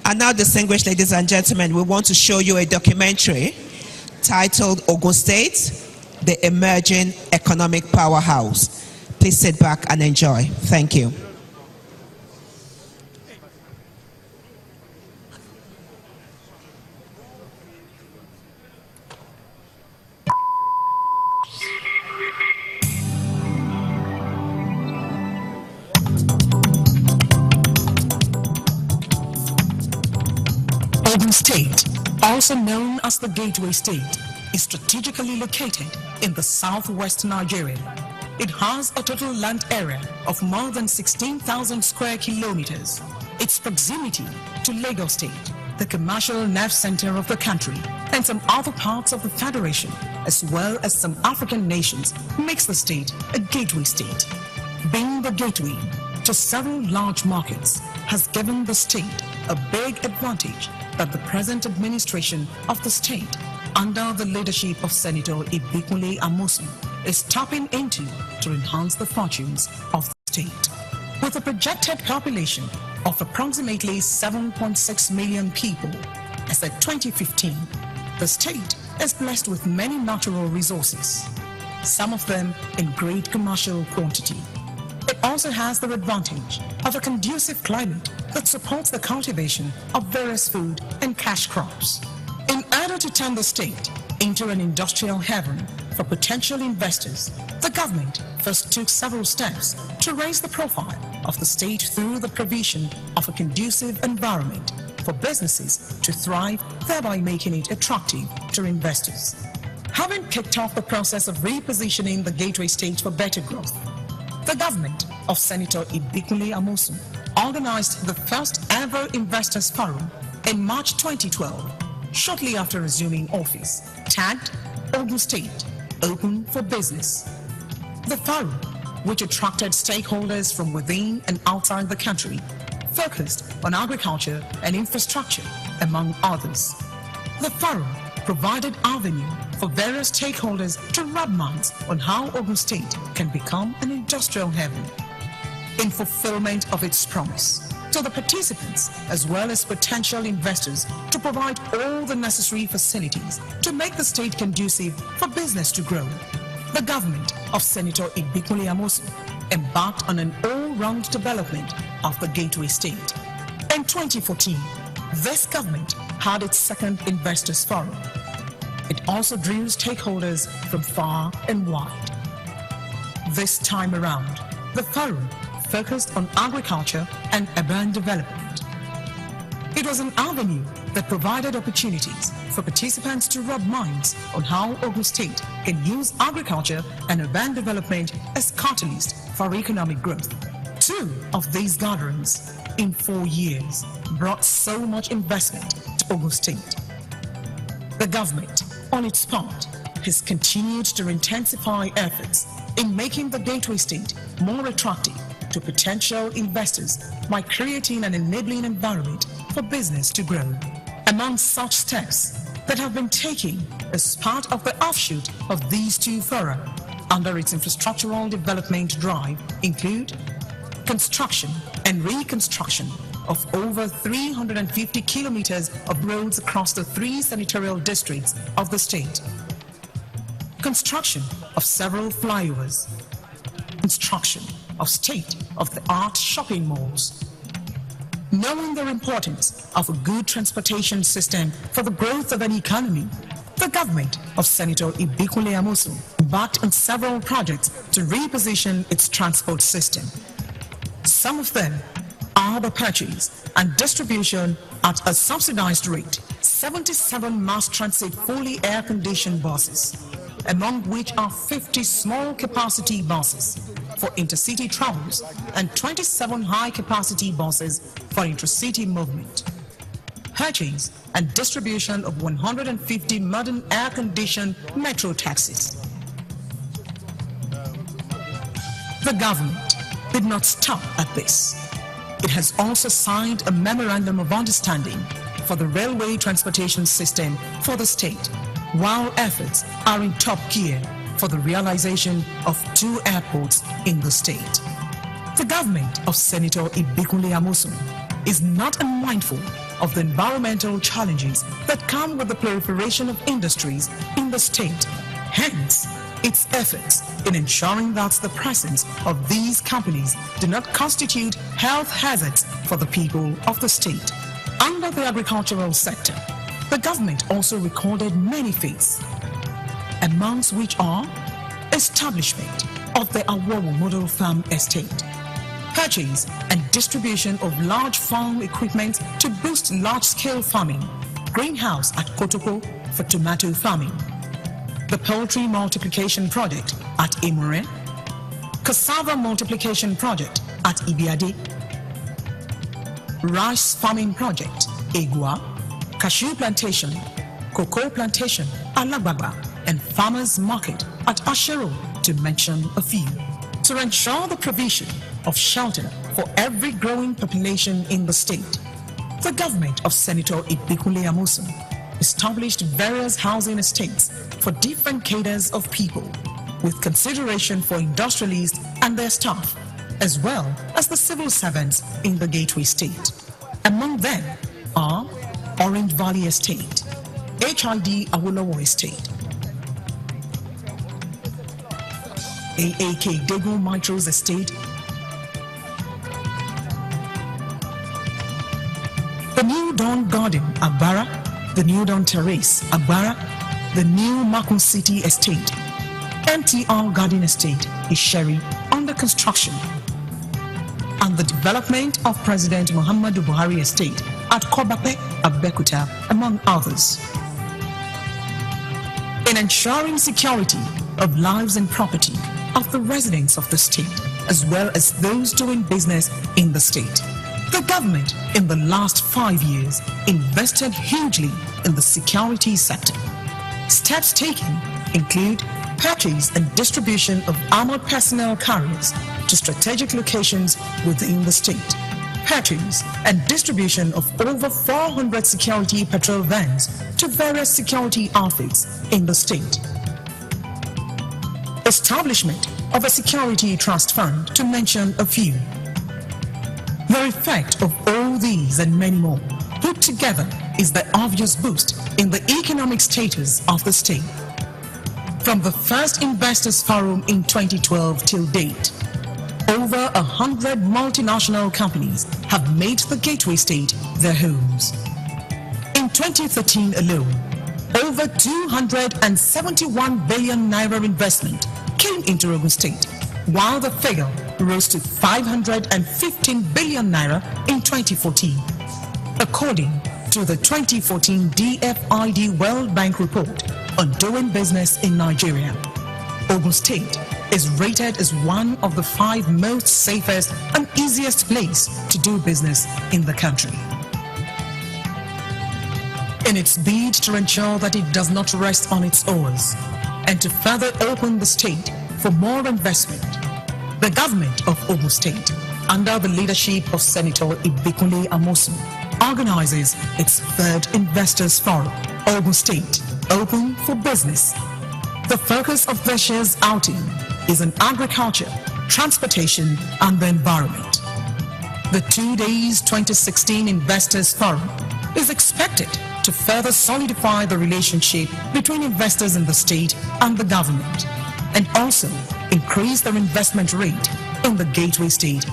And now, distinguished ladies and gentlemen, we want to show you a documentary titled Ogun State, the Emerging Economic Powerhouse. Please sit back and enjoy. Thank you. Ogun State, also known as the Gateway State, is strategically located in the southwest Nigeria. It has a total land area of more than 16,000 square kilometers. Its proximity to Lagos State, the commercial nerve center of the country, and some other parts of the Federation, as well as some African nations, makes the state a gateway state. Being the gateway to several large markets has given the state a big advantage that the present administration of the state, under the leadership of Senator Ibikunle Amosun, is tapping into to enhance the fortunes of the state. With a projected population of approximately 7.6 million people as at 2015, the state is blessed with many natural resources, some of them in great commercial quantity. It also has the advantage of a conducive climate that supports the cultivation of various food and cash crops. In order to turn the state into an industrial heaven for potential investors, the government first took several steps to raise the profile of the state through the provision of a conducive environment for businesses to thrive, thereby making it attractive to investors. Having kicked off the process of repositioning the gateway state for better growth, the government of Senator Ibikunle Amosun organized the first ever Investors Forum in March 2012, shortly after assuming office, tagged Ogun State Open for Business. The forum, which attracted stakeholders from within and outside the country, focused on agriculture and infrastructure, among others. The forum provided avenue for various stakeholders to rub minds on how Ogun State can become an industrial heaven. In fulfillment of its promise to the participants as well as potential investors to provide all the necessary facilities to make the state conducive for business to grow, the government of Senator Ibikunle Amosun embarked on an all-round development of the Gateway State. In 2014, this government had its second Investors Forum. It also drew stakeholders from far and wide. This time around, the forum focused on agriculture and urban development. It was an avenue that provided opportunities for participants to rub minds on how Ogun State can use agriculture and urban development as catalyst for economic growth. 2 of these gatherings in 4 years brought so much investment to Ogun State. The government, on its part, has continued to intensify efforts in making the Gateway State more attractive to potential investors by creating an enabling environment for business to grow. Among such steps that have been taken as part of the offshoot of these 2 fora under its infrastructural development drive include construction and reconstruction of over 350 kilometers of roads across the 3 senatorial districts of the state, construction of several flyovers, construction of state-of-the-art shopping malls. Knowing the importance of a good transportation system for the growth of an economy, the government of Senator Ibikunle Amosun embarked on several projects to reposition its transport system. Some of them are the purchase and distribution at a subsidized rate, 77 mass transit fully air-conditioned buses, among which are 50 small capacity buses for intercity travels and 27 high-capacity buses for intracity movement. Purchase and distribution of 150 modern air-conditioned metro taxis. The government did not stop at this. It has also signed a memorandum of understanding for the railway transportation system for the state, while efforts are in top gear for the realization of 2 airports in the state. The government of Senator Ibikunle Amosun is not unmindful of the environmental challenges that come with the proliferation of industries in the state. Hence, its efforts in ensuring that the presence of these companies do not constitute health hazards for the people of the state. Under the agricultural sector, the government also recorded many feats, amongst which are establishment of the Awowo Model Farm Estate, purchase and distribution of large farm equipment to boost large-scale farming, greenhouse at Kotoko for tomato farming, the poultry multiplication project at Imure, cassava multiplication project at Ibiade, rice farming project, Egua, cashew plantation, cocoa plantation, Alagbagba, and farmers market at Ashero, to mention a few. To ensure the provision of shelter for every growing population in the state, the government of Senator Ibikunle Amosun established various housing estates for different cadres of people, with consideration for industrialists and their staff, as well as the civil servants in the Gateway State. Among them are Orange Valley Estate, HID Awolowo Estate, AAK Dego Mitros Estate, the New Dawn Garden, Agbara, the New Dawn Terrace, Agbara, the New Makun City Estate, MTR Garden Estate, Isheri, under construction, and the development of President Muhammadu Buhari Estate at Kobape, Abekuta, among others. In ensuring security of lives and property of the residents of the state, as well as those doing business in the state, the government in the last 5 years invested hugely in the security sector. Steps taken include purchase and distribution of armored personnel carriers to strategic locations within the state, purchase and distribution of over 400 security patrol vans to various security outfits in the state, establishment of a security trust fund, to mention a few. The effect of all these and many more put together is the obvious boost in the economic status of the state. From the first Investors Forum in 2012 till date, over 100 multinational companies have made the Gateway State their homes. In 2013 alone, over 271 billion naira investment came into Ogun State, while the figure rose to 515 billion naira in 2014. According to the 2014 DFID World Bank report on doing business in Nigeria, Ogun State is rated as one of the 5 most safest and easiest places to do business in the country. In its bid to ensure that it does not rest on its oars and to further open the state for more investment, the government of Ogun State, under the leadership of Senator Ibikunle Amosun, organizes its 3rd Investors Forum, Ogun State, Open for Business. The focus of this year's outing is on agriculture, transportation, and the environment. The 2 days 2016 Investors Forum is expected to further solidify the relationship between investors in the state and the government, and also increase their investment rate in the Gateway State